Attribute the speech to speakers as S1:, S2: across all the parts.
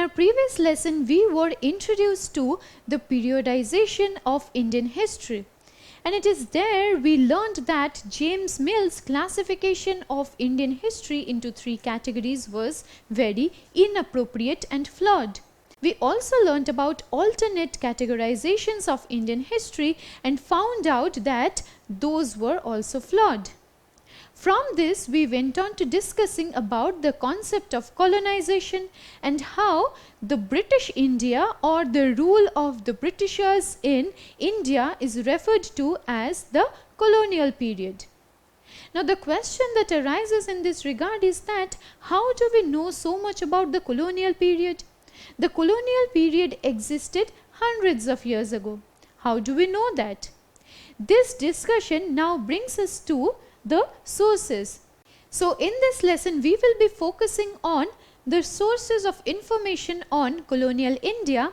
S1: our previous lesson, we were introduced to the periodization of Indian history. And it is there we learned that James Mill's classification of Indian history into 3 categories was very inappropriate and flawed. We also learnt about alternate categorizations of Indian history and found out that those were also flawed. From this, we went on to discussing about the concept of colonization and how the British India or the rule of the Britishers in India is referred to as the colonial period. Now, the question that arises in this regard is that how do we know so much about the colonial period? The colonial period existed hundreds of years ago. How do we know that? This discussion now brings us to the sources. So in this lesson we will be focusing on the sources of information on colonial India,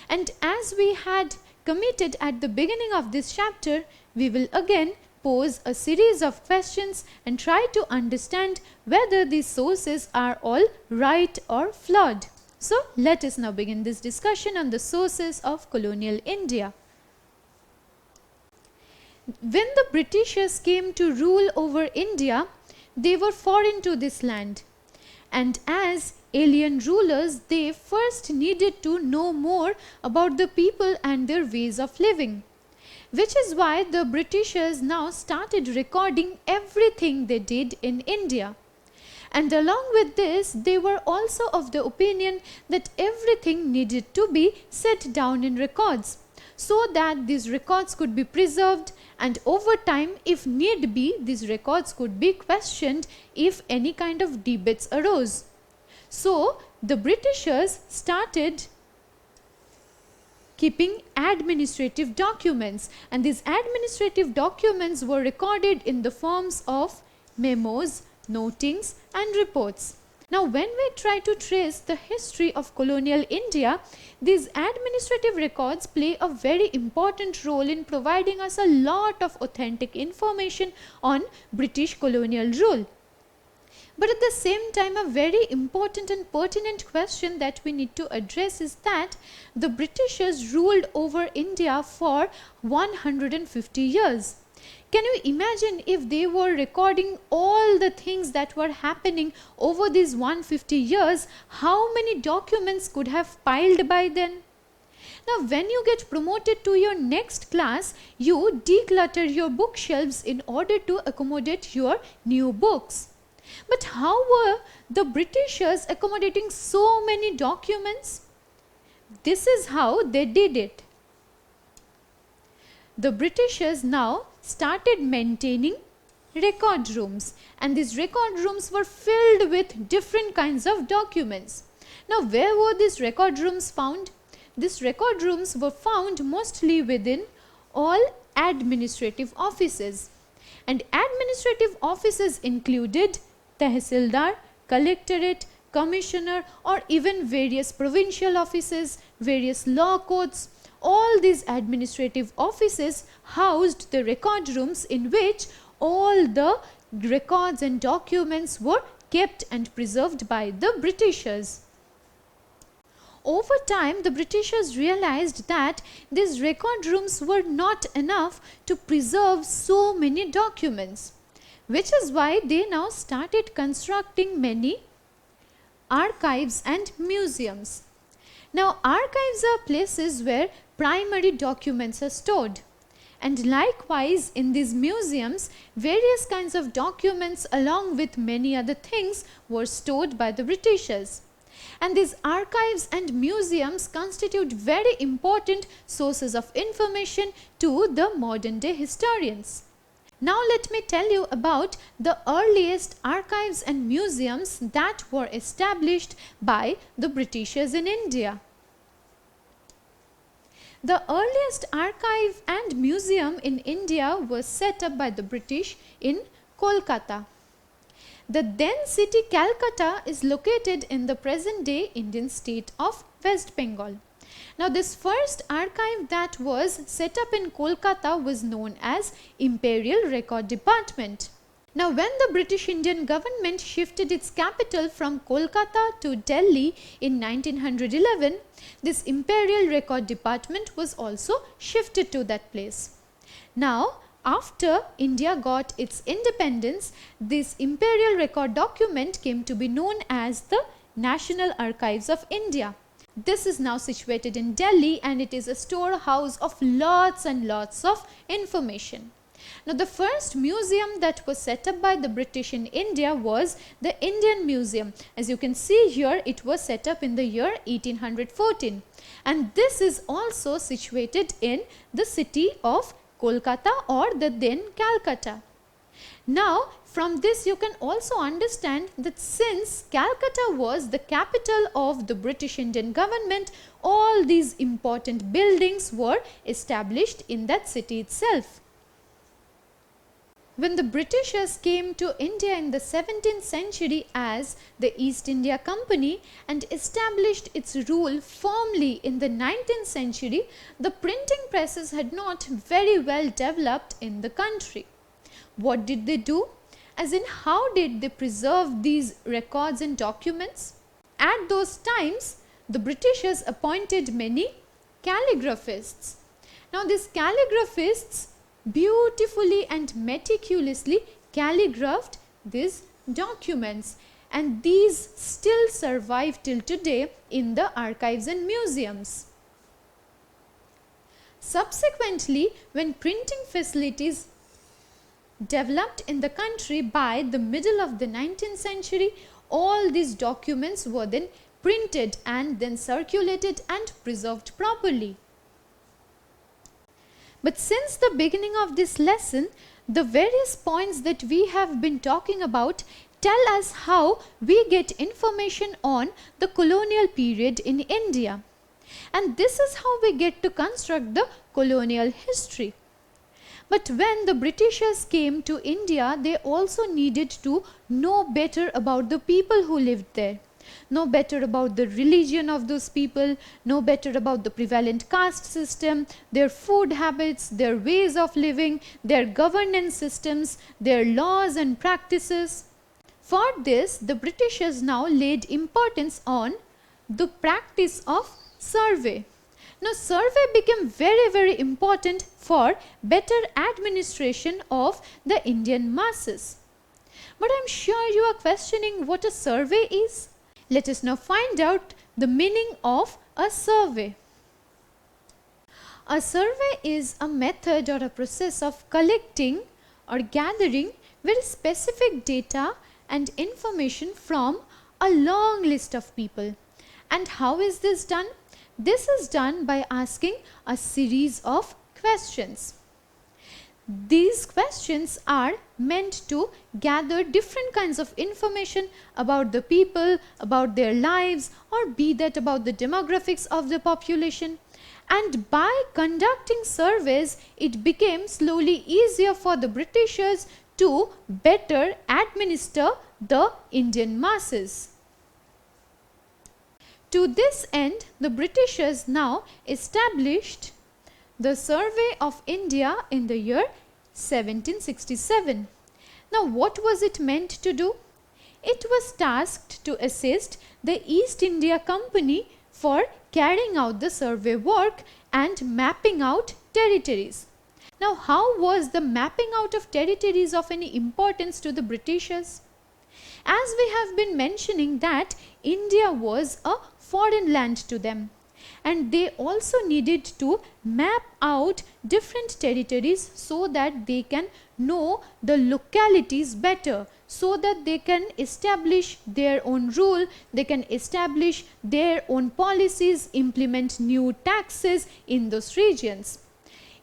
S1: and as we had committed at the beginning of this chapter, we will again pose a series of questions and try to understand whether these sources are all right or flawed. So let us now begin this discussion on the sources of colonial India. When the Britishers came to rule over India, they were foreign to this land, and as alien rulers, they first needed to know more about the people and their ways of living, which is why the Britishers now started recording everything they did in India. And along with this, they were also of the opinion that everything needed to be set down in records, so that these records could be preserved, and over time, if need be, these records could be questioned if any kind of debates arose. So the Britishers started keeping administrative documents, and these administrative documents were recorded in the forms of memos, notings and reports. Now, when we try to trace the history of colonial India, these administrative records play a very important role in providing us a lot of authentic information on British colonial rule. But at the same time, a very important and pertinent question that we need to address is that the Britishers ruled over India for 150 years. Can you imagine if they were recording all the things that were happening over these 150 years, how many documents could have piled by then? Now, when you get promoted to your next class, you declutter your bookshelves in order to accommodate your new books. But how were the Britishers accommodating so many documents? This is how they did it. The Britishers now started maintaining record rooms, and these record rooms were filled with different kinds of documents. Now, where were these record rooms found? These record rooms were found mostly within all administrative offices, and administrative offices included Tehsildar, Collectorate, Commissioner, or even various provincial offices, various law courts. All these administrative offices housed the record rooms in which all the records and documents were kept and preserved by the Britishers. Over time, the Britishers realized that these record rooms were not enough to preserve so many documents, which is why they now started constructing many archives and museums. Now, archives are places where primary documents are stored, and likewise in these museums, various kinds of documents along with many other things were stored by the Britishers. And these archives and museums constitute very important sources of information to the modern day historians. Now let me tell you about the earliest archives and museums that were established by the Britishers in India. The earliest archive and museum in India was set up by the British in Kolkata. The then city Calcutta is located in the present day Indian state of West Bengal. Now, this first archive that was set up in Kolkata was known as Imperial Record Department. Now, when the British Indian government shifted its capital from Kolkata to Delhi in 1911, this Imperial Record Department was also shifted to that place. Now, after India got its independence, this Imperial Record document came to be known as the National Archives of India. This is now situated in Delhi and it is a storehouse of lots and lots of information. Now, the first museum that was set up by the British in India was the Indian Museum. As you can see here, it was set up in the year 1814, and this is also situated in the city of Kolkata or the then Calcutta. Now, from this you can also understand that since Calcutta was the capital of the British Indian government, all these important buildings were established in that city itself. When the Britishers came to India in the 17th century as the East India Company and established its rule firmly in the 19th century, the printing presses had not very well developed in the country. What did they do? As in, how did they preserve these records and documents? At those times, the Britishers appointed many calligraphists. Now, these calligraphists beautifully and meticulously calligraphed these documents, and these still survive till today in the archives and museums. Subsequently, when printing facilities developed in the country by the middle of the 19th century, all these documents were then printed and then circulated and preserved properly. But since the beginning of this lesson, the various points that we have been talking about tell us how we get information on the colonial period in India. And this is how we get to construct the colonial history. But when the Britishers came to India, they also needed to know better about the people who lived there, know better about the religion of those people, know better about the prevalent caste system, their food habits, their ways of living, their governance systems, their laws and practices. For this, the Britishers now laid importance on the practice of survey. Now, survey became very important for better administration of the Indian masses. But I am sure you are questioning what a survey is. Let us now find out the meaning of a survey. A survey is a method or a process of collecting or gathering very specific data and information from a long list of people. And how is this done? This is done by asking a series of questions. These questions are meant to gather different kinds of information about the people, about their lives, or be that about the demographics of the population. And by conducting surveys, it became slowly easier for the Britishers to better administer the Indian masses. To this end, the Britishers now established the Survey of India in the year 1767. Now, what was it meant to do? It was tasked to assist the East India Company for carrying out the survey work and mapping out territories. Now, how was the mapping out of territories of any importance to the Britishers? As we have been mentioning that India was a foreign land to them, and they also needed to map out different territories so that they can know the localities better, so that they can establish their own rule, they can establish their own policies, implement new taxes in those regions.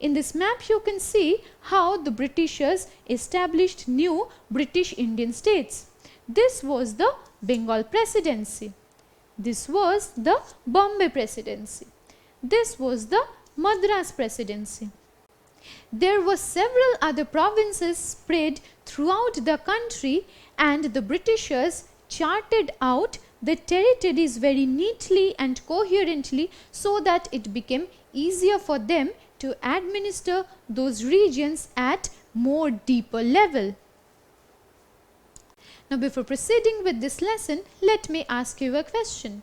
S1: In this map you can see how the Britishers established new British Indian states. This was the Bengal Presidency. This was the Bombay Presidency. This was the Madras Presidency. There were several other provinces spread throughout the country, and the Britishers charted out the territories very neatly and coherently so that it became easier for them to administer those regions at more deeper level. Now before proceeding with this lesson, let me ask you a question.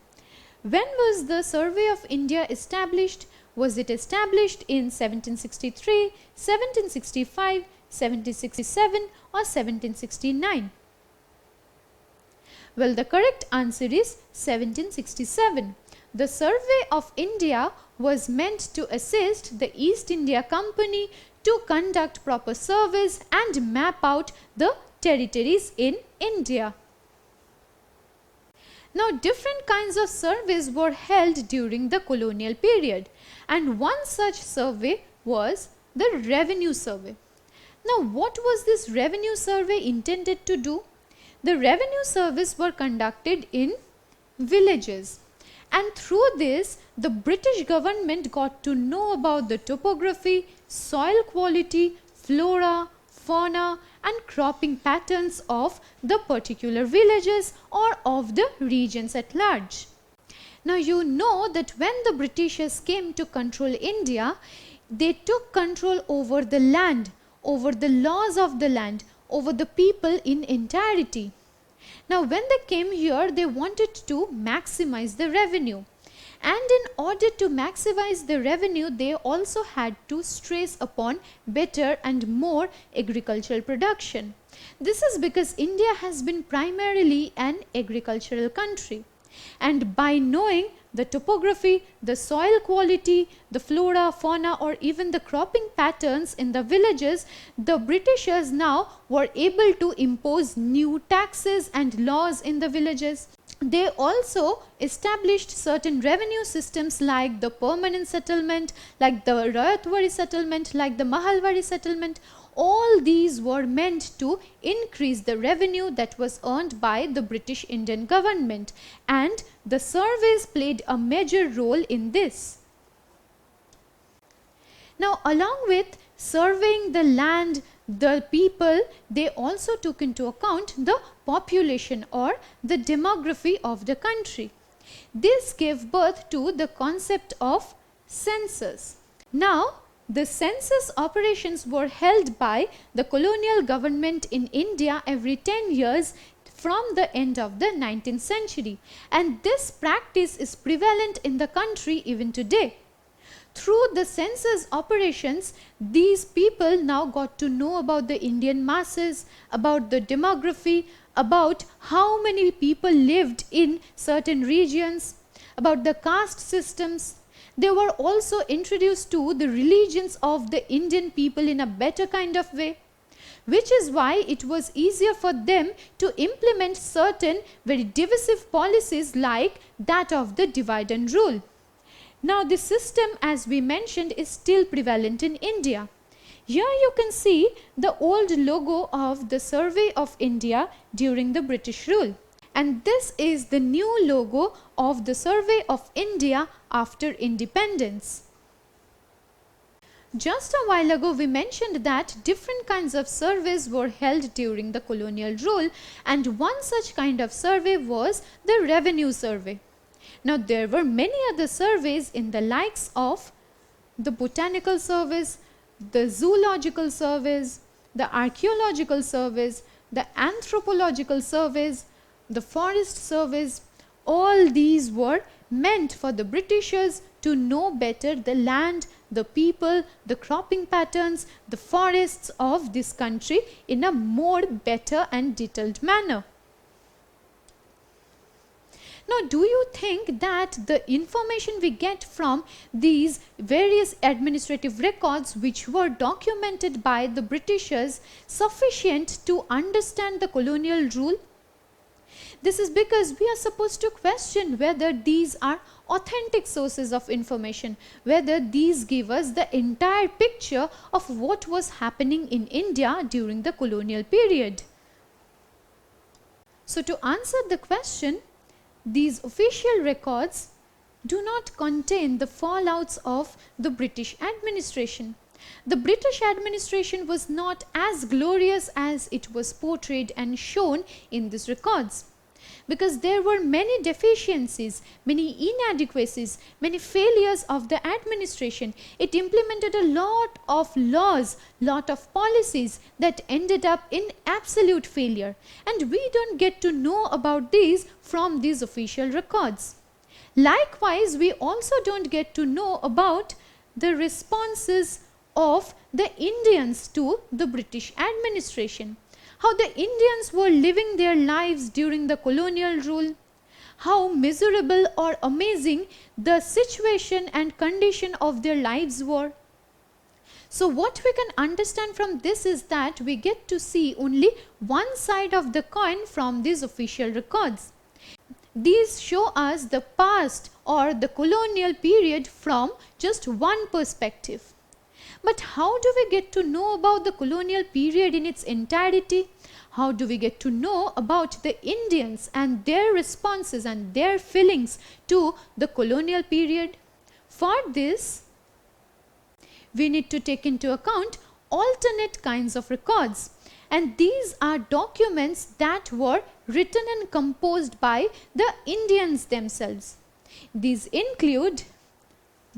S1: When was the Survey of India established? Was it established in 1763, 1765, 1767 or 1769? Well, the correct answer is 1767. The Survey of India was meant to assist the East India Company to conduct proper surveys and map out the territories in India. Now, different kinds of surveys were held during the colonial period, and one such survey was the Revenue Survey. Now, what was this Revenue Survey intended to do? The revenue surveys were conducted in villages, and through this the British government got to know about the topography, soil quality, flora, fauna and cropping patterns of the particular villages or of the regions at large. Now you know that when the Britishers came to control India, they took control over the land, over the laws of the land, over the people in entirety. Now when they came here, they wanted to maximize the revenue, and in order to maximize the revenue, they also had to stress upon better and more agricultural production. This is because India has been primarily an agricultural country, and by knowing the topography, the soil quality, the flora, fauna or even the cropping patterns in the villages, the Britishers now were able to impose new taxes and laws in the villages. They also established certain revenue systems like the permanent settlement, like the Rayatwari settlement, like the Mahalwari settlement. All these were meant to increase the revenue that was earned by the British Indian government, and the surveys played a major role in this. Now, along with surveying the land, the people, they also took into account the population or the demography of the country. This gave birth to the concept of census. Now, the census operations were held by the colonial government in India every 10 years from the end of the 19th century, and this practice is prevalent in the country even today. Through the census operations, these people now got to know about the Indian masses, about the demography, about how many people lived in certain regions, about the caste systems. They were also introduced to the religions of the Indian people in a better kind of way, which is why it was easier for them to implement certain very divisive policies like that of the divide and rule. Now this system, as we mentioned, is still prevalent in India. Here you can see the old logo of the Survey of India during the British rule. And this is the new logo of the Survey of India after independence. Just a while ago we mentioned that different kinds of surveys were held during the colonial rule, and one such kind of survey was the Revenue Survey. Now there were many other surveys in the likes of the botanical surveys, the zoological surveys, the archaeological surveys, the anthropological surveys, the forest surveys. All these were meant for the Britishers to know better the land, the people, the cropping patterns, the forests of this country in a more better and detailed manner. Now, do you think that the information we get from these various administrative records which were documented by the Britishers sufficient to understand the colonial rule? This is because we are supposed to question whether these are authentic sources of information, whether these give us the entire picture of what was happening in India during the colonial period. So to answer the question, these official records do not contain the fallouts of the British administration. The British administration was not as glorious as it was portrayed and shown in these records. because there were many deficiencies, many inadequacies, many failures of the administration. It implemented a lot of laws, lot of policies that ended up in absolute failure, and we don't get to know about these from these official records. Likewise, we also don't get to know about the responses of the Indians to the British administration. How the Indians were living their lives during the colonial rule, how miserable or amazing the situation and condition of their lives were. So what we can understand from this is that we get to see only one side of the coin from these official records. These show us the past or the colonial period from just one perspective. But how do we get to know about the colonial period in its entirety? How do we get to know about the Indians and their responses and their feelings to the colonial period? For this, we need to take into account alternate kinds of records. And these are documents that were written and composed by the Indians themselves. These include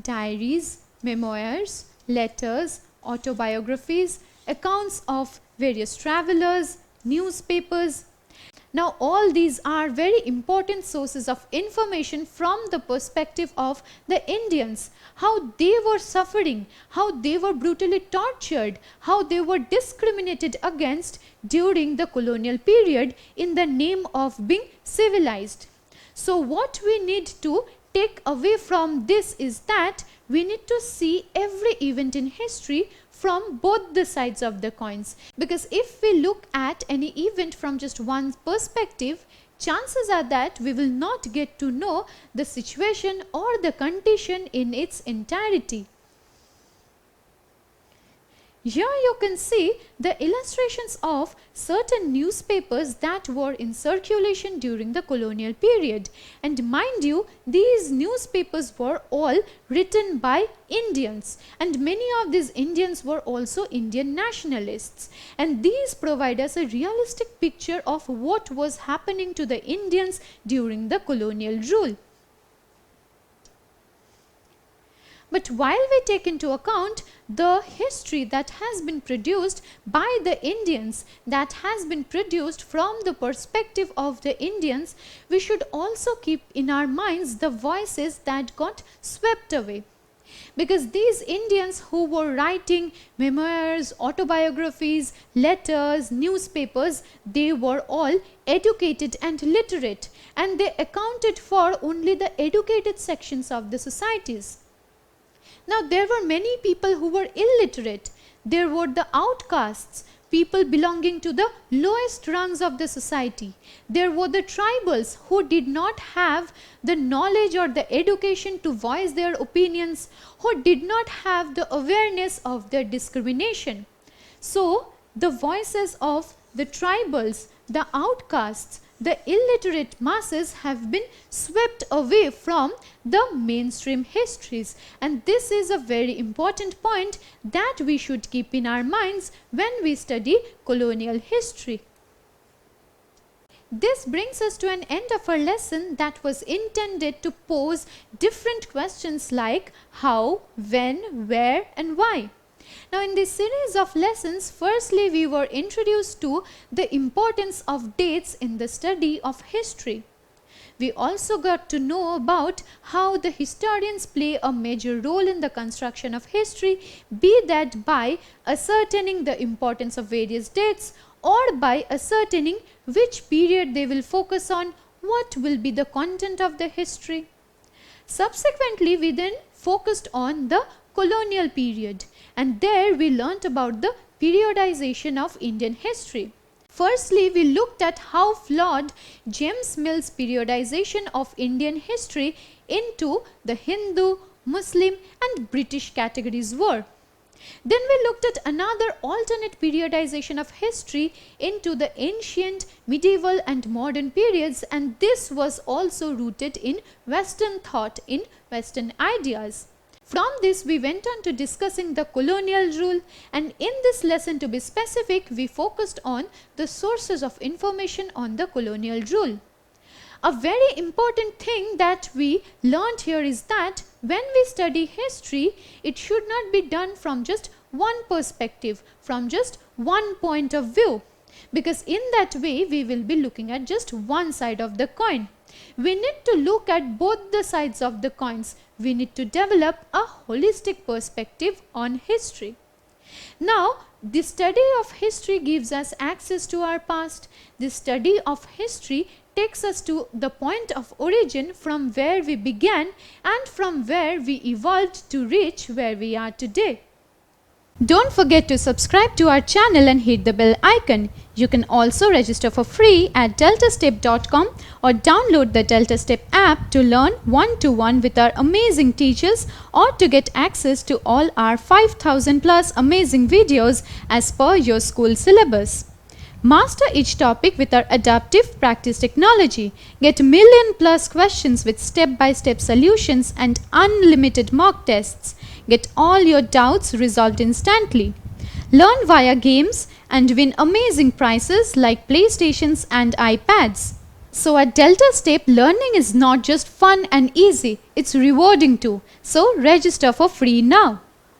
S1: diaries, memoirs, letters, autobiographies, accounts of various travelers, newspapers. Now all these are very important sources of information from the perspective of the Indians, how they were suffering, how they were brutally tortured, how they were discriminated against during the colonial period in the name of being civilized. So what we need to take away from this is that we need to see every event in history from both the sides of the coins, because if we look at any event from just one perspective, chances are that we will not get to know the situation or the condition in its entirety. Here you can see the illustrations of certain newspapers that were in circulation during the colonial period. And mind you, these newspapers were all written by Indians, and many of these Indians were also Indian nationalists. And these provide us a realistic picture of what was happening to the Indians during the colonial rule. But while we take into account the history that has been produced by the Indians, that has been produced from the perspective of the Indians, we should also keep in our minds the voices that got swept away. Because these Indians who were writing memoirs, autobiographies, letters, newspapers, they were all educated and literate, and they accounted for only the educated sections of the societies. Now there were many people who were illiterate. There were the outcasts, people belonging to the lowest rungs of the society. There were the tribals who did not have the knowledge or the education to voice their opinions, who did not have the awareness of their discrimination. So the voices of the tribals, the outcasts, the illiterate masses have been swept away from the mainstream histories, and this is a very important point that we should keep in our minds when we study colonial history. This brings us to an end of our lesson that was intended to pose different questions like how, when, where and why. Now in this series of lessons, firstly we were introduced to the importance of dates in the study of history. We also got to know about how the historians play a major role in the construction of history, be that by ascertaining the importance of various dates or by ascertaining which period they will focus on, what will be the content of the history. Subsequently, we then focused on the colonial period, and there we learnt about the periodization of Indian history. Firstly, we looked at how flawed James Mill's periodization of Indian history into the Hindu, Muslim and British categories were. Then we looked at another alternate periodization of history into the ancient, medieval and modern periods, and this was also rooted in Western thought, in Western ideas. From this we went on to discussing the colonial rule, and in this lesson, to be specific, we focused on the sources of information on the colonial rule. A very important thing that we learned here is that when we study history, it should not be done from just one perspective, from just one point of view. Because in that way, we will be looking at just one side of the coin. We need to look at both the sides of the coins. We need to develop a holistic perspective on history. Now, the study of history gives us access to our past. The study of history takes us to the point of origin from where we began and from where we evolved to reach where we are today. Don't forget to subscribe to our channel and hit the bell icon. You can also register for free at DeltaStep.com or download the DeltaStep app to learn one-to-one with our amazing teachers or to get access to all our 5,000 plus amazing videos as per your school syllabus. Master each topic with our adaptive practice technology. Get million plus questions with step-by-step solutions and unlimited mock tests. Get all your doubts resolved instantly. Learn via games and win amazing prizes like PlayStations and iPads. So at DeltaStep, learning is not just fun and easy, it's rewarding too. So register for free now.